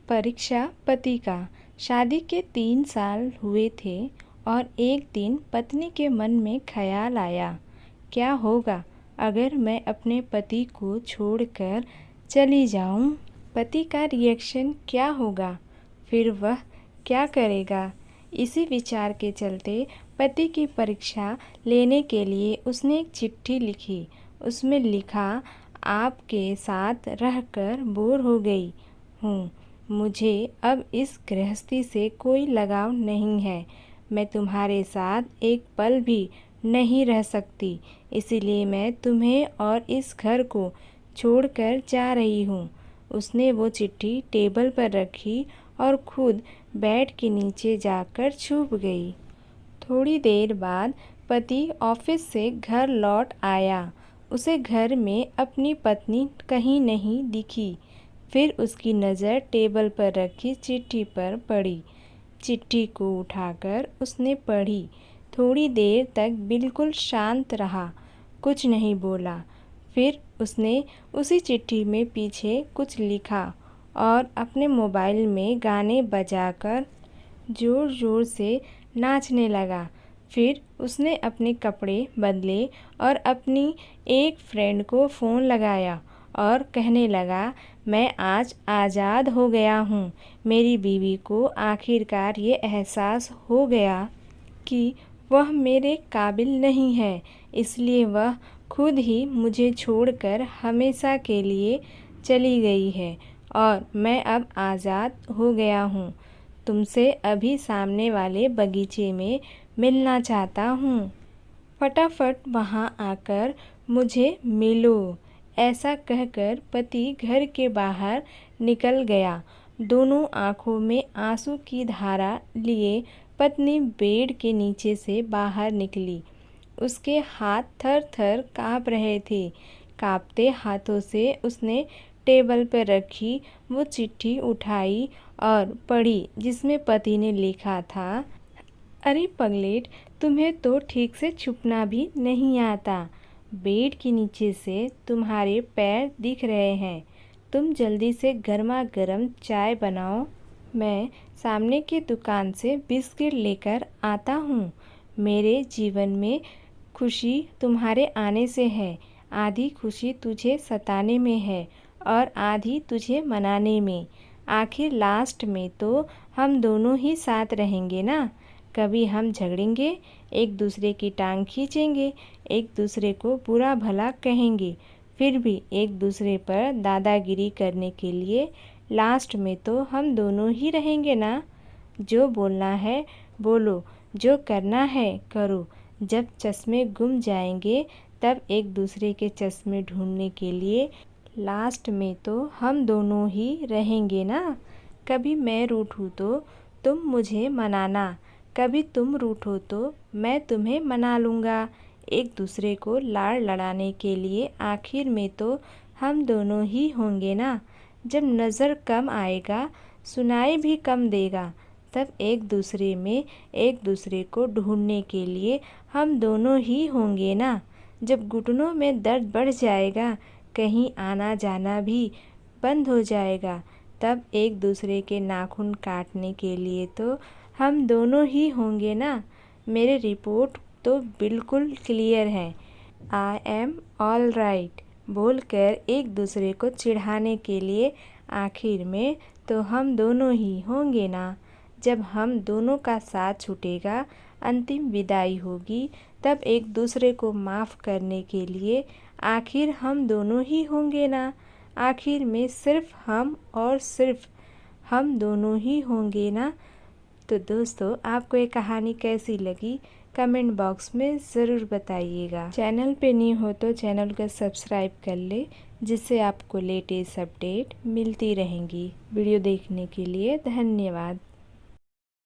परीक्षा पति का। शादी के 3 साल हुए थे और एक दिन पत्नी के मन में ख्याल आया, क्या होगा अगर मैं अपने पति को छोड़कर चली जाऊं? पति का रिएक्शन क्या होगा? फिर वह क्या करेगा? इसी विचार के चलते पति की परीक्षा लेने के लिए उसने एक चिट्ठी लिखी। उसमें लिखा, आपके साथ रहकर बोर हो गई हूँ। मुझे अब इस गृहस्थी से कोई लगाव नहीं है। मैं तुम्हारे साथ एक पल भी नहीं रह सकती, इसीलिए मैं तुम्हें और इस घर को छोड़कर जा रही हूँ। उसने वो चिट्ठी टेबल पर रखी और खुद बेड के नीचे जाकर छुप गई। थोड़ी देर बाद पति ऑफिस से घर लौट आया। उसे घर में अपनी पत्नी कहीं नहीं दिखी। फिर उसकी नज़र टेबल पर रखी चिट्ठी पर पड़ी। चिट्ठी को उठाकर उसने पढ़ी। थोड़ी देर तक बिल्कुल शांत रहा, कुछ नहीं बोला। फिर उसने उसी चिट्ठी में पीछे कुछ लिखा और अपने मोबाइल में गाने बजाकर ज़ोर ज़ोर से नाचने लगा। फिर उसने अपने कपड़े बदले और अपनी एक फ्रेंड को फ़ोन लगाया और कहने लगा, मैं आज आज़ाद हो गया हूँ। मेरी बीवी को आखिरकार ये एहसास हो गया कि वह मेरे काबिल नहीं है, इसलिए वह खुद ही मुझे छोड़कर हमेशा के लिए चली गई है और मैं अब आज़ाद हो गया हूँ। तुमसे अभी सामने वाले बगीचे में मिलना चाहता हूँ। फटाफट वहाँ आकर मुझे मिलो। ऐसा कहकर पति घर के बाहर निकल गया। दोनों आँखों में आंसू की धारा लिए पत्नी बेड के नीचे से बाहर निकली। उसके हाथ थर थर काँप रहे थे। काँपते हाथों से उसने टेबल पर रखी वो चिट्ठी उठाई और पढ़ी, जिसमें पति ने लिखा था, अरे पगलेट, तुम्हें तो ठीक से छुपना भी नहीं आता। बेड के नीचे से तुम्हारे पैर दिख रहे हैं। तुम जल्दी से गर्मा गर्म चाय बनाओ। मैं सामने की दुकान से बिस्किट लेकर आता हूँ। मेरे जीवन में खुशी तुम्हारे आने से है। आधी खुशी तुझे सताने में है और आधी तुझे मनाने में। आखिर लास्ट में तो हम दोनों ही साथ रहेंगे ना। कभी हम झगड़ेंगे, एक दूसरे की टांग खींचेंगे, एक दूसरे को बुरा भला कहेंगे, फिर भी एक दूसरे पर दादागिरी करने के लिए लास्ट में तो हम दोनों ही रहेंगे ना। जो बोलना है बोलो, जो करना है करो। जब चश्मे गुम जाएंगे तब एक दूसरे के चश्मे ढूंढने के लिए लास्ट में तो हम दोनों ही रहेंगे ना। कभी मैं रूठूँ तो तुम मुझे मनाना, कभी तुम रूठो तो मैं तुम्हें मना लूँगा। एक दूसरे को लाड़ लड़ाने के लिए आखिर में तो हम दोनों ही होंगे ना। जब नज़र कम आएगा, सुनाई भी कम देगा, तब एक दूसरे में एक दूसरे को ढूंढने के लिए हम दोनों ही होंगे ना। जब घुटनों में दर्द बढ़ जाएगा, कहीं आना जाना भी बंद हो जाएगा, तब एक दूसरे के नाखून काटने के लिए तो हम दोनों ही होंगे ना। मेरी रिपोर्ट तो बिल्कुल क्लियर है। आई एम ऑल राइट बोलकर एक दूसरे को चिढ़ाने के लिए आखिर में तो हम दोनों ही होंगे ना। जब हम दोनों का साथ छूटेगा, अंतिम विदाई होगी, तब एक दूसरे को माफ़ करने के लिए आखिर हम दोनों ही होंगे ना। आखिर में सिर्फ हम और सिर्फ हम दोनों ही होंगे ना। तो दोस्तों, आपको ये कहानी कैसी लगी कमेंट बॉक्स में ज़रूर बताइएगा। चैनल पे न्यू हो तो चैनल को सब्सक्राइब कर ले, जिससे आपको लेटेस्ट अपडेट मिलती रहेंगी। वीडियो देखने के लिए धन्यवाद।